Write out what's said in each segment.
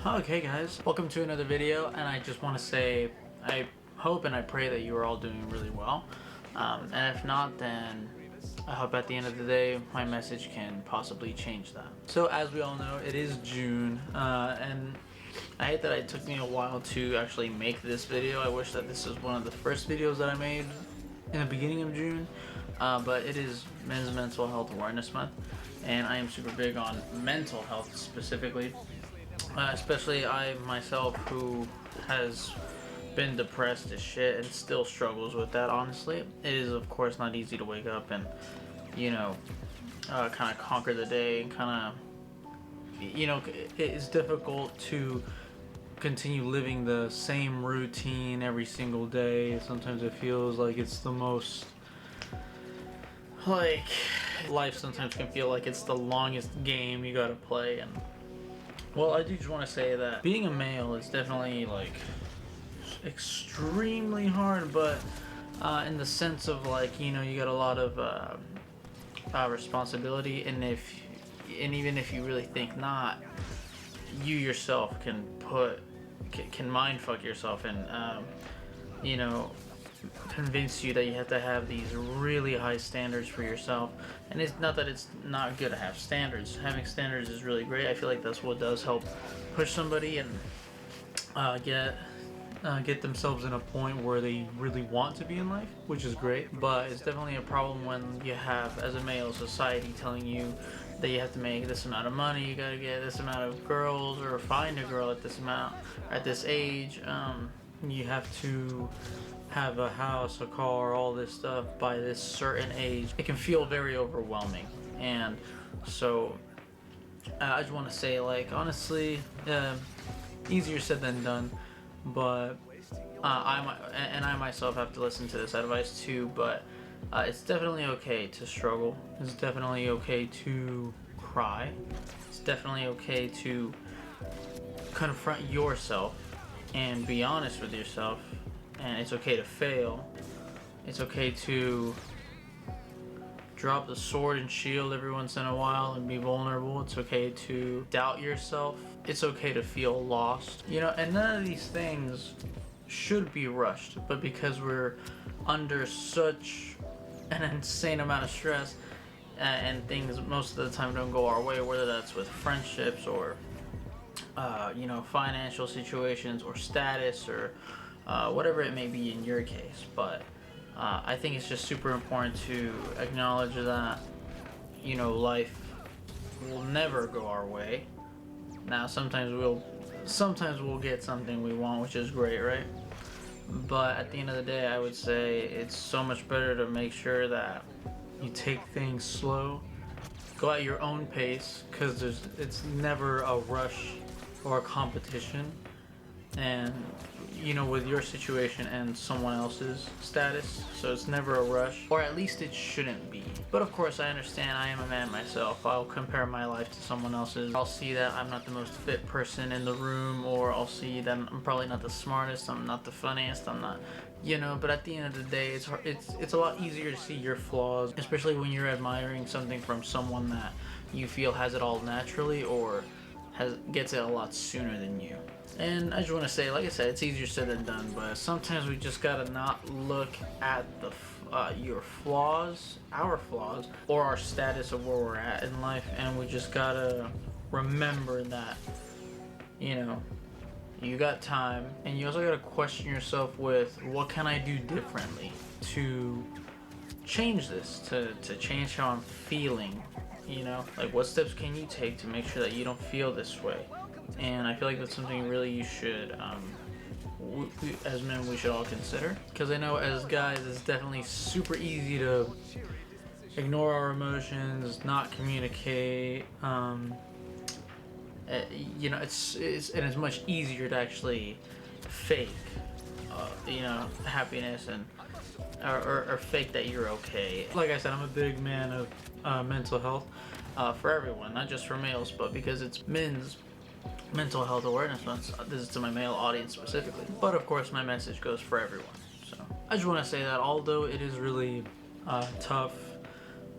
Okay guys, welcome to another video, and I just want to say I hope and I pray that you are all doing really well, and if not, then I hope at the end of the day my message can possibly change that. So as we all know, it is June, and I hate that it took me a while to actually make this video. I wish that this was one of the first videos that I made in the beginning of June, but it is Men's Mental Health Awareness Month, and I am super big on mental health specifically. Especially I myself, who has been depressed as shit and still struggles with that. Honestly, it is of course not easy to wake up and kind of conquer the day, and kind of it is difficult to continue living the same routine every single day. Sometimes it feels like it's the most, like, life sometimes can feel like it's the longest game you gotta play. And well, I do just want to say that being a male is definitely, like, extremely hard, but in the sense of, like, you got a lot of responsibility, and even if you really think not, you yourself can mind fuck yourself and convince you that you have to have these really high standards for yourself. And it's not that it's not good to have standards. Having standards is really great. I feel like that's what does help push somebody and get themselves in a point where they really want to be in life, which is great. But it's definitely a problem when you have, as a male, society telling you that you have to make this amount of money, you gotta get this amount of girls, or find a girl at this amount, at this age. You have to have a house, a car, all this stuff by this certain age. It can feel very overwhelming, and so I just want to say, like, honestly, easier said than done. But I myself have to listen to this advice too. But it's definitely okay to struggle. It's definitely okay to cry. It's definitely okay to confront yourself and be honest with yourself. And it's okay to fail. It's okay to drop the sword and shield every once in a while and be vulnerable. It's okay to doubt yourself. It's okay to feel lost. And none of these things should be rushed, but because we're under such an insane amount of stress, and things most of the time don't go our way, whether that's with friendships or financial situations or status, or whatever it may be in your case. But I think it's just super important to acknowledge that life will never go our way. Now sometimes we'll get something we want, which is great, right? But at the end of the day, I would say it's so much better to make sure that you take things slow, go at your own pace, because it's never a rush or a competition. And with your situation and someone else's status, so it's never a rush, or at least it shouldn't be. But of course, I understand, I am a man myself. I'll compare my life to someone else's. I'll see that I'm not the most fit person in the room, or I'll see that I'm probably not the smartest, I'm not the funniest, I'm not, but at the end of the day, it's a lot easier to see your flaws, especially when you're admiring something from someone that you feel has it all naturally, or gets it a lot sooner than you. And I just want to say, like I said, it's easier said than done, but sometimes we just gotta not look at the your flaws, our flaws, or our status of where we're at in life, and we just gotta remember that you got time, and you also gotta question yourself with, what can I do differently to change this, to change how I'm feeling. Like, what steps can you take to make sure that you don't feel this way? And I feel like that's something really you should, as men, we should all consider. Because I know as guys, it's definitely super easy to ignore our emotions, not communicate. It's much easier to actually fake, happiness, and or fake that you're okay. Like I said, I'm a big man of mental health for everyone, not just for males, but because it's Men's Mental Health Awareness Month, this is to my male audience specifically. But of course, my message goes for everyone. So I just want to say that although it is really tough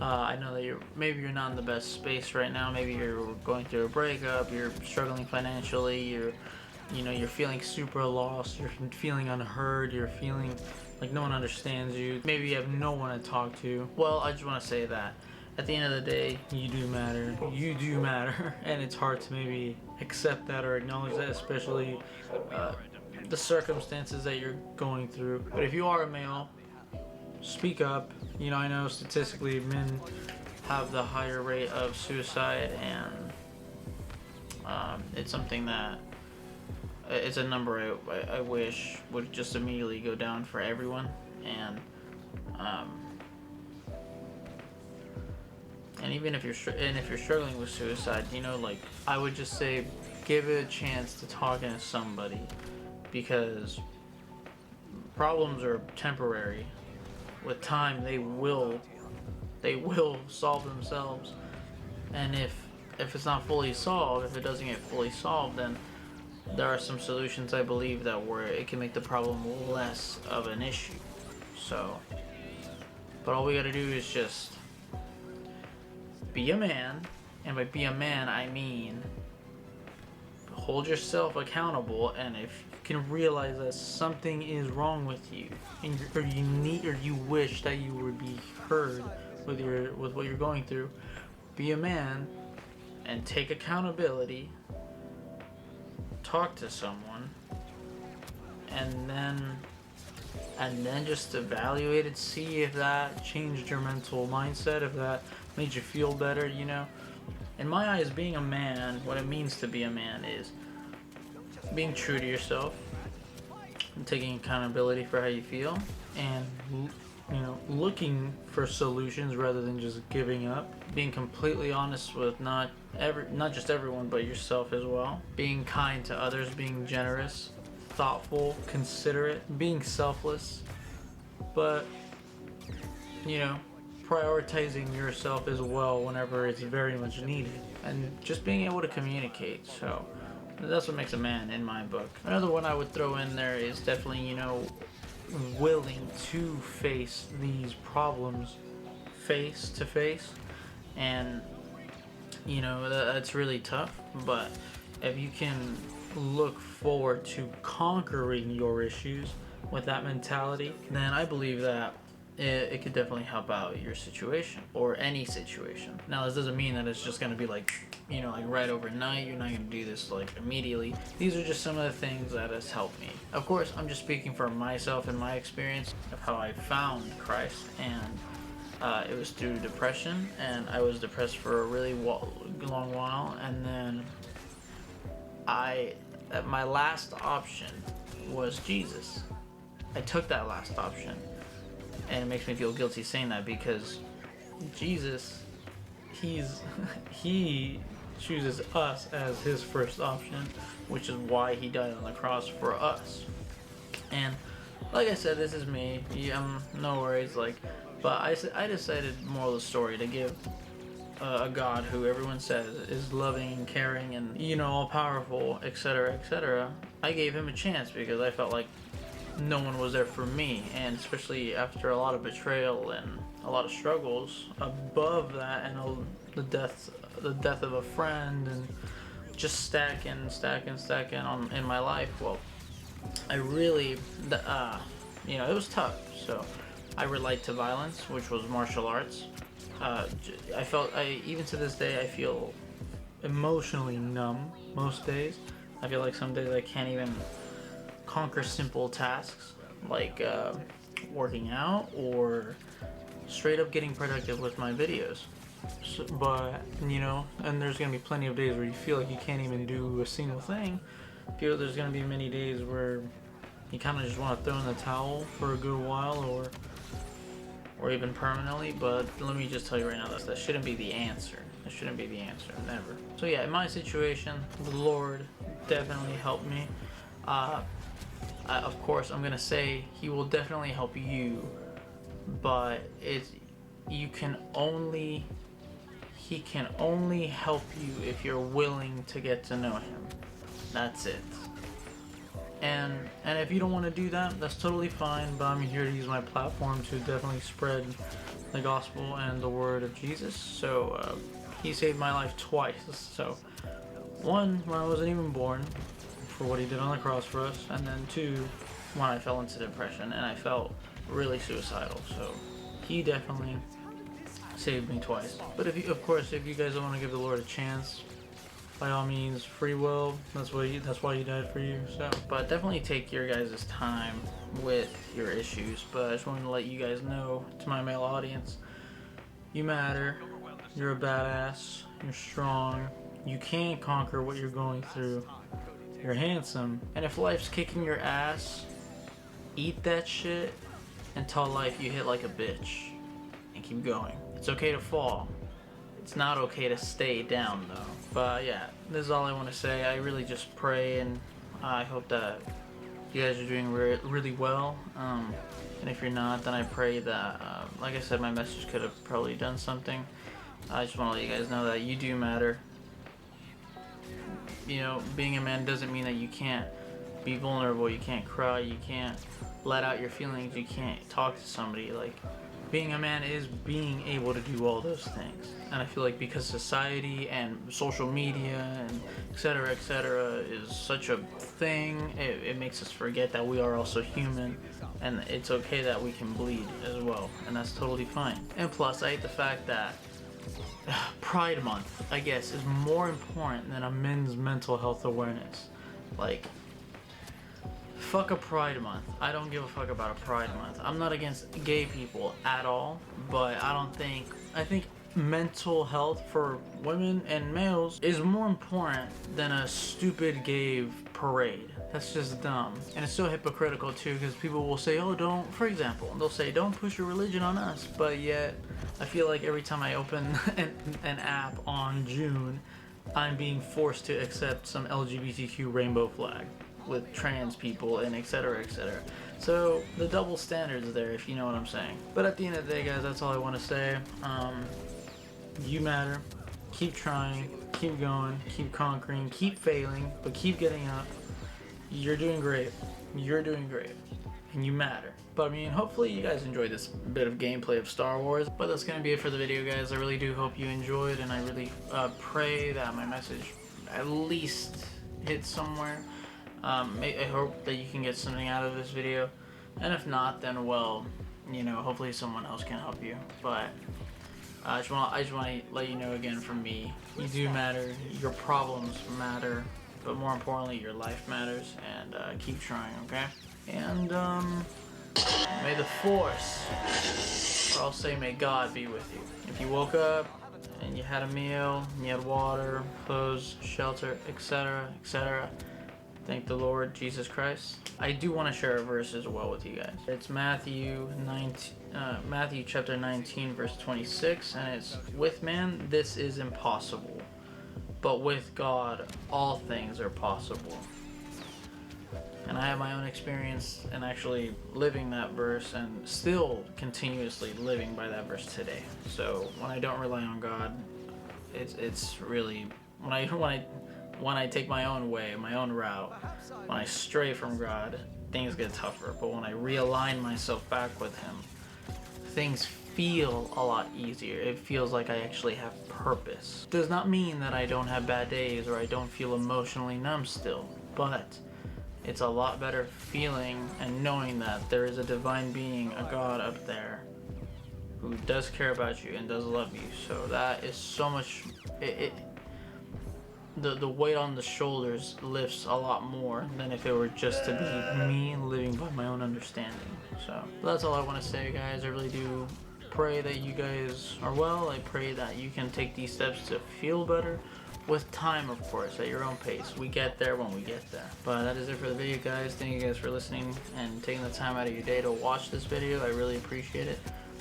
I know that maybe you're not in the best space right now. Maybe you're going through a breakup. You're struggling financially. You're feeling super lost. You're feeling unheard. You're feeling like no one understands you. Maybe you have no one to talk to. Well, I just want to say that at the end of the day, you do matter. You do matter, and it's hard to maybe accept that or acknowledge that, especially the circumstances that you're going through. But if you are a male, speak up. I know statistically men have the higher rate of suicide, and it's something that it's a number I wish would just immediately go down for everyone. And even if you're struggling with suicide, like I would just say, give it a chance to talking to somebody, because problems are temporary. With time, they will solve themselves. And if it's not fully solved, if it doesn't get fully solved, then there are some solutions I believe that where it can make the problem less of an issue. So, but all we gotta do is just be a man, and by be a man I mean hold yourself accountable, and if you can realize that something is wrong with you, and you wish that you would be heard with what you're going through, be a man and take accountability, talk to someone, and then just evaluate it, see if that changed your mental mindset, if that made you feel better. In my eyes, being a man, what it means to be a man is being true to yourself and taking accountability for how you feel, and looking for solutions rather than just giving up, being completely honest with not just everyone but yourself as well, being kind to others, being generous, thoughtful, considerate, being selfless, but prioritizing yourself as well whenever it's very much needed, and just being able to communicate. So that's what makes a man in my book. Another one I would throw in there is definitely willing to face these problems face to face, and that's really tough, but if you can look forward to conquering your issues with that mentality, then I believe that it could definitely help out your situation or any situation. Now, this doesn't mean that it's just going to be like right overnight. You're not going to do this like immediately. These are just some of the things that has helped me. Of course, I'm just speaking for myself and my experience of how I found Christ, and it was through depression, and I was depressed for a really long while, and then my last option was Jesus. I took that last option, and it makes me feel guilty saying that, because Jesus, he chooses us as his first option, which is why he died on the cross for us. And like I said, this is me. No worries. But I decided, moral of the story, to give a God who everyone says is loving and caring and all powerful, etc., etc. I gave him a chance because I felt like no one was there for me, and especially after a lot of betrayal and a lot of struggles above that, and the death of a friend, and just stacking in my life. Well, I really it was tough, so I relate to violence, which was martial arts. Even to this day, I feel emotionally numb most days. I feel like some days I can't even conquer simple tasks like working out or straight up getting productive with my videos. But and there's gonna be plenty of days where you feel like you can't even do a single thing. There's gonna be many days where you kind of just want to throw in the towel for a good while, or even permanently. But let me just tell you right now, that shouldn't be the answer. That shouldn't be the answer, never. So yeah, in my situation, the Lord definitely helped me. Of course, I'm gonna say He will definitely help you, but He can only help you if you're willing to get to know Him. That's it. And if you don't want to do that, that's totally fine, but I'm here to use my platform to definitely spread the gospel and the word of Jesus. So he saved my life twice. So one, when I wasn't even born, for what he did on the cross for us, and then two, when I fell into depression and I felt really suicidal. So he definitely saved me twice. But if you, of course, if you guys don't want to give the Lord a chance, by all means, free will. That's why he died for you. So, but definitely take your guys' time with your issues. But I just wanted to let you guys know, to my male audience, you matter. You're a badass. You're strong. You can conquer what you're going through. You're handsome. And if life's kicking your ass, eat that shit and tell life you hit like a bitch. And keep going. It's okay to fall. It's not okay to stay down though. But yeah, this is all I want to say. I really just pray, and I hope that you guys are doing really well. And if you're not, then I pray that, like I said, my message could have probably done something. I just want to let you guys know that you do matter. You know, being a man doesn't mean that you can't be vulnerable, you can't cry, you can't let out your feelings, you can't talk to somebody. Like, being a man is being able to do all those things. And I feel like because society and social media and etc is such a thing, it makes us forget that we are also human, and it's okay that we can bleed as well, and that's totally fine. And plus, I hate the fact that Pride Month, I guess, is more important than a men's mental health awareness. Like, fuck a Pride Month. I don't give a fuck about a Pride Month. I'm not against gay people at all, but I think mental health for women and males is more important than a stupid gay parade. That's just dumb. And it's so hypocritical too, because people will say, oh, don't, for example, they'll say, don't push your religion on us, but yet I feel like every time I open an app on June, I'm being forced to accept some LGBTQ rainbow flag with trans people and etc. So the double standards there, if you know what I'm saying. But at the end of the day, guys, that's all I want to say. You matter. Keep trying, keep going, keep conquering, keep failing, but keep getting up. You're doing great. You're doing great. And you matter. But I mean, hopefully you guys enjoyed this bit of gameplay of Star Wars. But that's gonna be it for the video, guys. I really do hope you enjoyed, and I really pray that my message at least hit somewhere. I hope that you can get something out of this video, and if not, then well, you know, hopefully someone else can help you. But I just want to let you know again, from me, you do matter, your problems matter, but more importantly, your life matters, and keep trying, okay? And may the Force, or I'll say may God be with you. If you woke up and you had a meal, and you had water, clothes, shelter, etc., thank the Lord Jesus Christ. I do want to share a verse as well with you guys. It's Matthew chapter 19, verse 26, and it's, with man this is impossible, but with God all things are possible. And I have my own experience in actually living that verse, and still continuously living by that verse today. So when I don't rely on God, it's really, when I take my own way, my own route, when I stray from God, things get tougher. But when I realign myself back with Him, things feel a lot easier. It feels like I actually have purpose. Does not mean that I don't have bad days or I don't feel emotionally numb still, but it's a lot better feeling and knowing that there is a divine being, a God up there, who does care about you and does love you. So that is so much, the weight on the shoulders lifts a lot more than if it were just to be me living by my own understanding. So that's all I want to say, guys. I really do pray that you guys are well. I pray that you can take these steps to feel better, with time, of course, at your own pace. We get there when we get there. But that is it for the video, guys. Thank you guys for listening and taking the time out of your day to watch this video. I really appreciate it.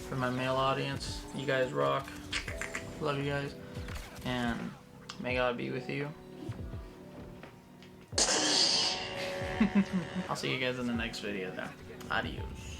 For my male audience, you guys rock. Love you guys, and may God be with you. I'll see you guys in the next video then. Adios.